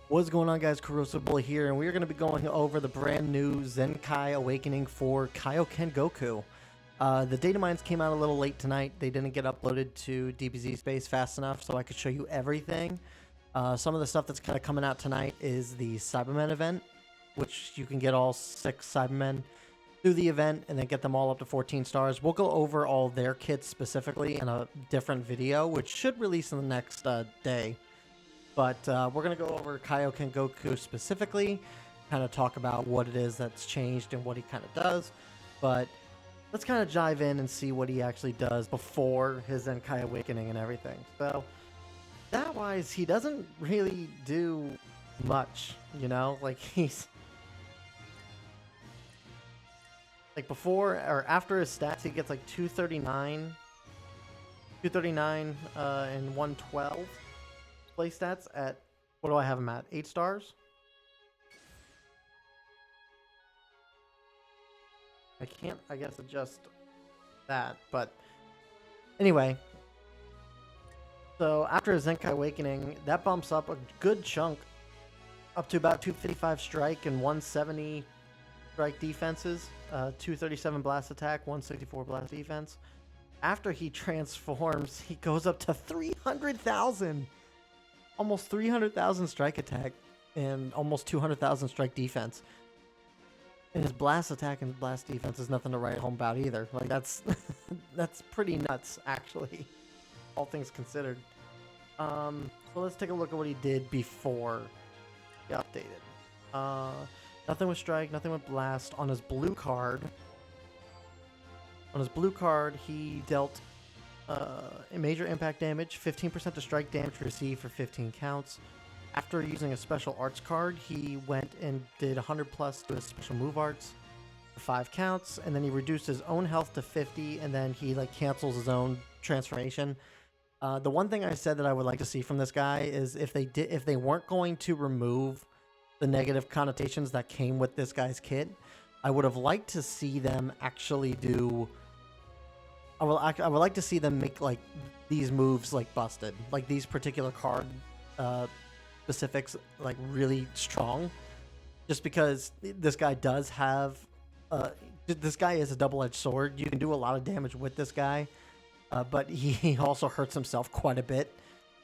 What's going on, guys? Crucible here, and we are going to be going over the brand new Zenkai Awakening for Kaioken Goku. The data mines came out a little late tonight. They didn't get uploaded to DBZ Space fast enough so I could show you everything. Some of the stuff that's kind of coming out tonight is the Cyberman Event, which you can get all 6 Cybermen through the event and then get them all up to 14 stars. We'll go over all their kits specifically in a different video, which should release in the next day. But we're going to go over Kaioken Goku specifically, kind of talk about what it is that's changed and what he kind of does. But let's kind of dive in and see what he actually does before his Zenkai Awakening and everything. So, that-wise, he doesn't really do much, you know? Like, he's... Like, before or after his stats, he gets like 239 and 112. Play stats at, what do I have him at? 8 stars? I can't, I guess, adjust that, but anyway. So after his Zenkai Awakening, that bumps up a good chunk up to about 255 strike and 170 strike defenses, 237 blast attack, 164 blast defense. After he transforms, he goes up to 300,000. Almost 300,000 strike attack and almost 200,000 strike defense. And his blast attack and blast defense is nothing to write home about either. Like, that's that's pretty nuts, actually, all things considered. So let's take a look at what he did before he updated. Nothing with strike, nothing with blast. On his blue card, he dealt a major impact damage, 15% to strike damage received for 15 counts. After using a special arts card, he went and did 100 plus to his special move arts for 5 counts, and then he reduced his own health to 50, and then he like cancels his own transformation. The one thing I said that I would like to see from this guy is if they weren't going to remove the negative connotations that came with this guy's kit, I would have liked to see them actually do. I would like to see them make like these moves like busted, like these particular card specifics like really strong, just because this guy does have this guy is a double-edged sword. You can do a lot of damage with this guy, but he also hurts himself quite a bit.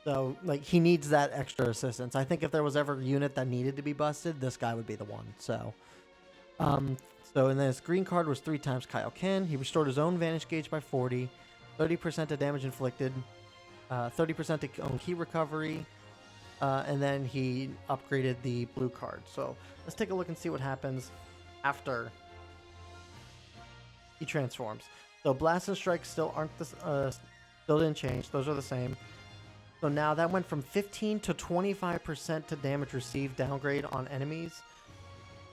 So like he needs that extra assistance. I think if there was ever a unit that needed to be busted, this guy would be the one. So and then his green card was 3 times Kaioken. He restored his own Vanish Gauge by 40, 30% to damage inflicted, 30% to own key recovery, and then he upgraded the blue card. So let's take a look and see what happens after he transforms. So blast and strike still aren't still didn't change. Those are the same. So now that went from 15 to 25% to damage received downgrade on enemies.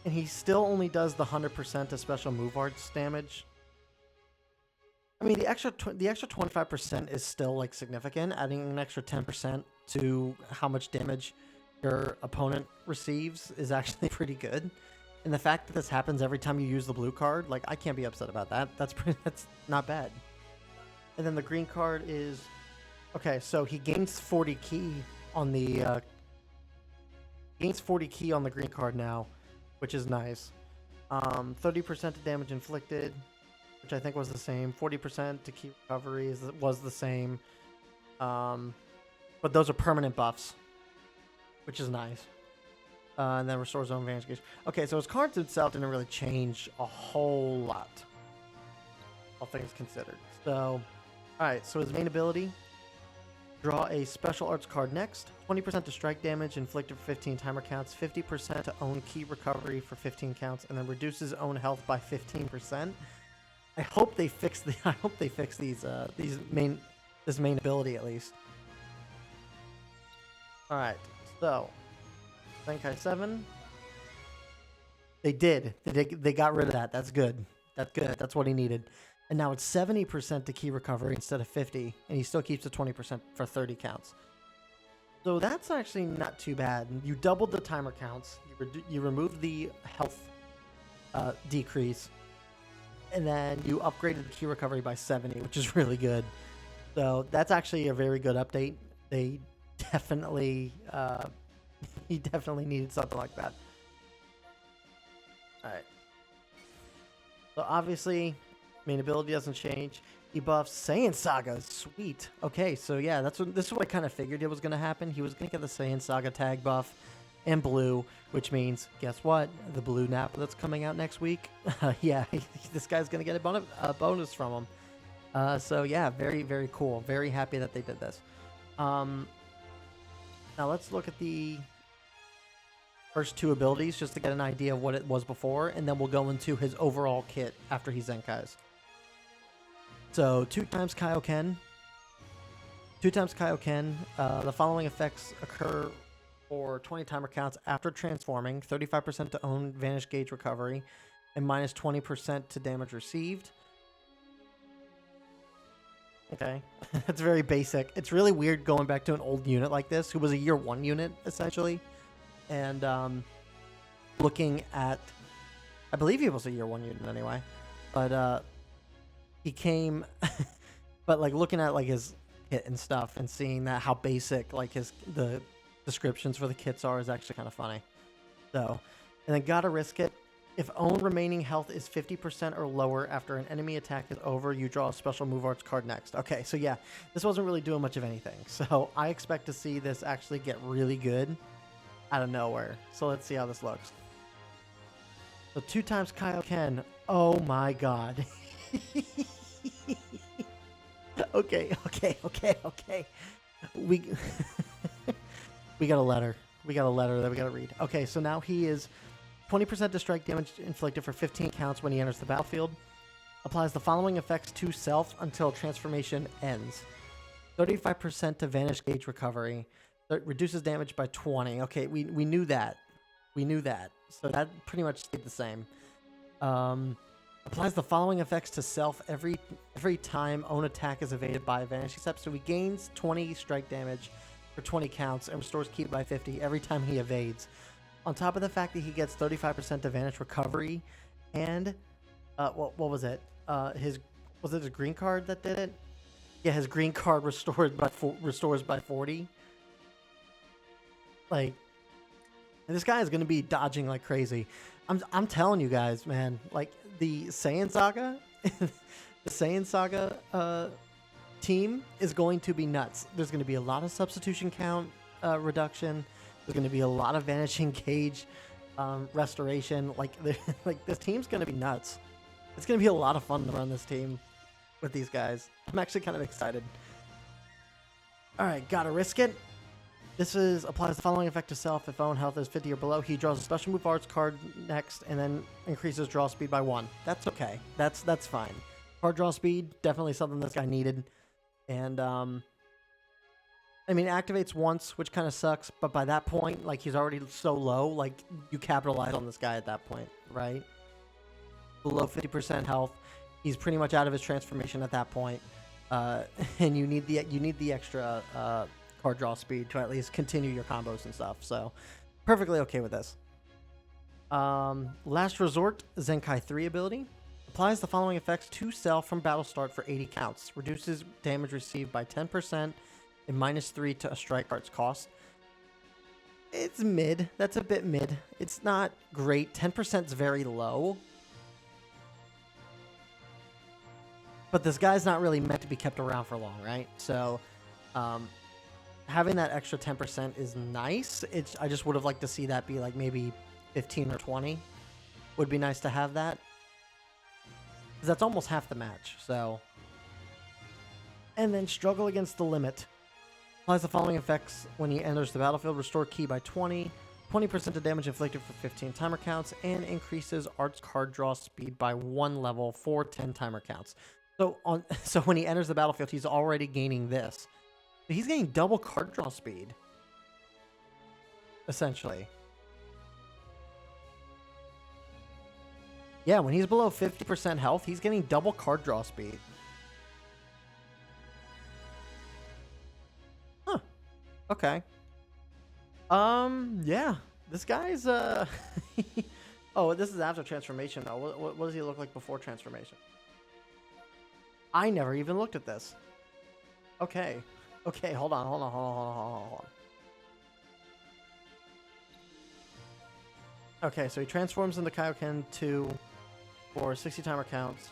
And he still only does the 100% to special move arts damage. I mean, the extra 25% is still like significant. Adding an extra 10% to how much damage your opponent receives is actually pretty good. And the fact that this happens every time you use the blue card, like I can't be upset about that. That's not bad. And then the green card is okay. So he gains 40 key on the green card now, which is nice. 30% to damage inflicted, which I think was the same. 40% to key recovery was the same. But those are permanent buffs, which is nice. And then restores own Vanish Gauge. Okay, so his cards itself didn't really change a whole lot, all things considered. So, alright, so his main ability, draw a special arts card next. 20% to strike damage inflicted for 15 timer counts, 50% to own key recovery for 15 counts, and then reduces own health by 15%. I hope they fix this main ability at least. All right, so Zenkai 7. They got rid of that. That's good. That's what he needed. And now it's 70% to key recovery instead of 50, and he still keeps the 20% for 30 counts. So that's actually not too bad. You doubled the timer counts. You removed the health decrease, and then you upgraded the key recovery by 70, which is really good. So that's actually a very good update. They definitely He definitely needed something like that. All right. So obviously, main ability doesn't change. He buffs Saiyan Saga. Sweet. Okay, so yeah, this is what I kind of figured it was going to happen. He was going to get the Saiyan Saga tag buff and blue, which means, guess what? The blue nap that's coming out next week. Yeah, this guy's going to get a bonus from him. So yeah, very, very cool. Very happy that they did this. Now let's look at the first two abilities just to get an idea of what it was before, and then we'll go into his overall kit after he Zenkais. So 2 times Kaioken. 2 times Kaioken. The following effects occur for 20 timer counts after transforming. 35% to own Vanish Gauge recovery, and minus 20% to damage received. Okay, that's very basic. It's really weird going back to an old unit like this, who was a year 1 unit, essentially. And looking at... I believe he was a year 1 unit anyway. But he came... but like looking at like his kit and stuff and seeing that how basic like the descriptions for the kits are is actually kind of funny. So, and then gotta risk it. If own remaining health is 50% or lower after an enemy attack is over, you draw a special move arts card next. Okay, so yeah, this wasn't really doing much of anything. So I expect to see this actually get really good out of nowhere. So let's see how this looks. So 2 times Kaioken. Oh my god. Okay. We we got a letter. We got a letter that we got to read. Okay, so now he is 20% to strike damage inflicted for 15 counts when he enters the battlefield. Applies the following effects to self until transformation ends. 35% to Vanish Gauge recovery. Reduces damage by 20. Okay, we knew that. We knew that. So that pretty much stayed the same. Applies the following effects to self every time own attack is evaded by a vanishing step. So he gains 20 strike damage for 20 counts and restores ki by 50 every time he evades. On top of the fact that he gets 35% to Vanish recovery, and what was it? Was it his green card that did it? Yeah, his green card restores by 40. Like, this guy is gonna be dodging like crazy. I'm telling you guys, man. Like the Saiyan Saga, the Saiyan Saga team is going to be nuts. There's going to be a lot of substitution count reduction. There's going to be a lot of Vanishing Gauge restoration. Like this team's going to be nuts. It's going to be a lot of fun to run this team with these guys. I'm actually kind of excited. All right, gotta risk it. This applies the following effect to self. If own health is 50 or below, he draws a special move arts card next, and then increases draw speed by 1. That's okay. That's fine. Card draw speed, definitely something this guy needed. And I mean, activates once, which kind of sucks, but by that point, like, he's already so low, like, you capitalize on this guy at that point, right? Below 50% health, he's pretty much out of his transformation at that point. And you need the extra card draw speed to at least continue your combos and stuff. So perfectly okay with this. Last Resort Zenkai 3 ability. Applies the following effects to self from battle start for 80 counts. Reduces damage received by 10% and minus 3 to a strike arts cost. It's mid. That's a bit mid. It's not great. 10% is very low. But this guy's not really meant to be kept around for long, right? So having that extra 10% is nice. I just would have liked to see that be like maybe 15 or 20. Would be nice to have that. Because that's almost half the match. So, and then Struggle Against the Limit. Applies the following effects when he enters the battlefield. Restore ki by 20. 20% of damage inflicted for 15 timer counts. And increases arts card draw speed by 1 level for 10 timer counts. So when he enters the battlefield, he's already gaining this. So he's getting double card draw speed. Essentially. Yeah, when he's below 50% health, he's getting double card draw speed. Huh. Okay. Yeah. This guy's, Oh, this is after transformation, though. What does he look like before transformation? I never even looked at this. Okay. Okay, hold on. Okay, so he transforms into Kaioken 2 for 60 timer counts.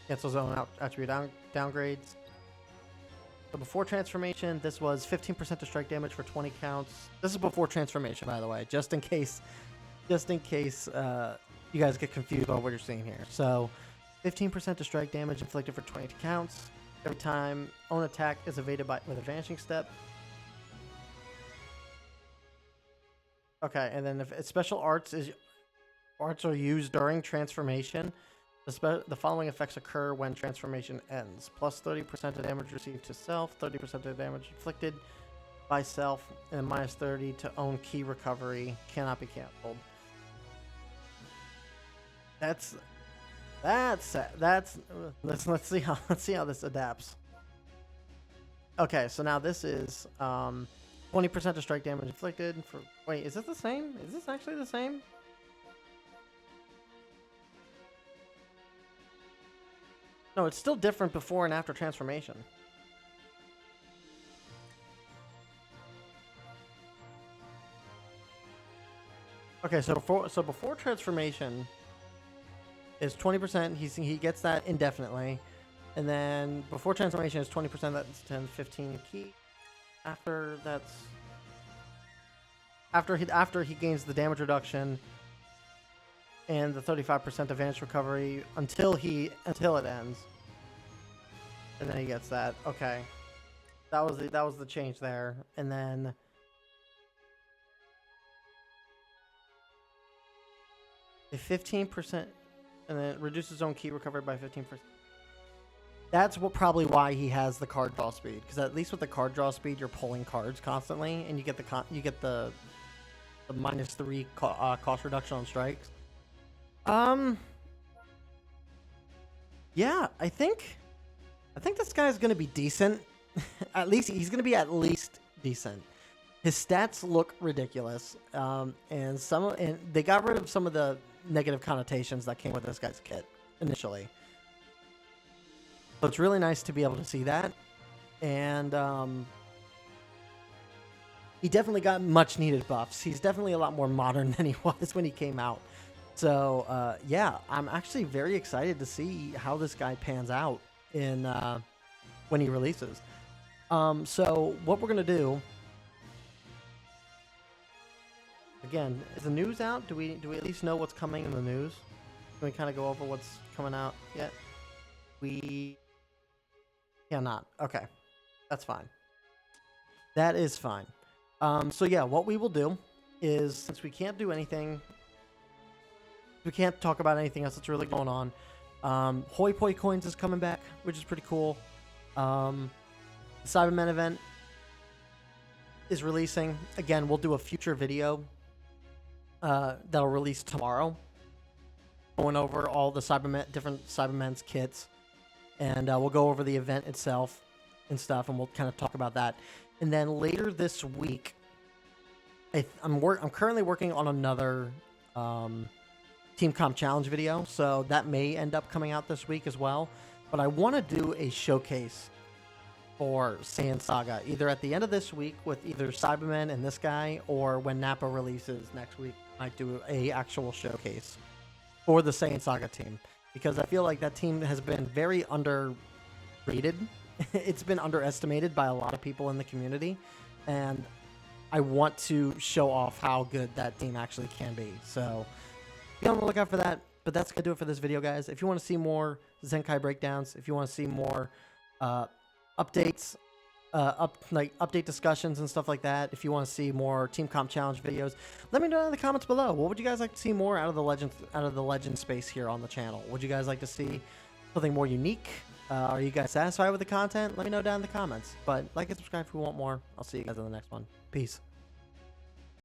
Cancels zone attribute downgrades. So before transformation, this was 15% to strike damage for 20 counts. This is before transformation, by the way, just in case you guys get confused about what you're seeing here. So 15% to strike damage inflicted for 20 counts. Every time own attack is evaded with a vanishing step. Okay, and then if special arts are used during transformation, the following effects occur when transformation ends. Plus 30% of damage received to self, 30% of damage inflicted by self, and minus 30 to own ki recovery. Cannot be canceled. Let's see how this adapts. Okay, so now this is 20% to strike damage inflicted for. Wait, is this the same? Is this actually the same? No, it's still different before and after transformation. Okay, so before transformation is 20%. He gets that indefinitely, and then before transformation is 20%. That's 10, 15 ki. After he gains the damage reduction and the 35% advantage recovery until it ends, and then he gets that. Okay, that was the change there, and then a 15%, and then it reduces his own ki recovery by 15%. That's probably why he has the card draw speed, because at least with the card draw speed, you're pulling cards constantly, and you get the minus 3 cost reduction on strikes. Yeah, I think this guy's gonna be decent. At least he's gonna be at least decent. His stats look ridiculous, and they got rid of some of the negative connotations that came with this guy's kit initially. So it's really nice to be able to see that, and he definitely got much needed buffs. He's definitely a lot more modern than he was when he came out. So yeah, I'm actually very excited to see how this guy pans out in when he releases. So what we're gonna do, again, is the news out? Do we at least know what's coming in the news? Can we kind of go over what's coming out yet? We cannot. Okay, that's fine. That is fine. So yeah, what we will do is, since we can't do anything, we can't talk about anything else that's really going on. Hoi Poi Coins is coming back, which is pretty cool. The Cyberman Event is releasing. Again, we'll do a future video that'll release tomorrow, going over all the different Cybermen's kits, and we'll go over the event itself and stuff, and we'll kind of talk about that. And then later this week, I'm currently working on another Team Comp Challenge video, so that may end up coming out this week as well. But I want to do a showcase for Saiyan Saga, either at the end of this week with either Cyberman and this guy, or when Nappa releases next week, I might do a actual showcase for the Saiyan Saga team, because I feel like that team has been very underrated. It's been underestimated by a lot of people in the community, and I want to show off how good that team actually can be. So be on the lookout for that. But that's going to do it for this video, guys. If you want to see more Zenkai breakdowns, if you want to see more updates, update discussions and stuff like that, if you want to see more Team Comp Challenge videos, let me know in the comments below. What would you guys like to see more out of the legend space here on the channel? Would you guys like to see something more unique? Are you guys satisfied with the content? Let me know down in the comments. But like and subscribe if you want more. I'll see you guys in the next one. Peace.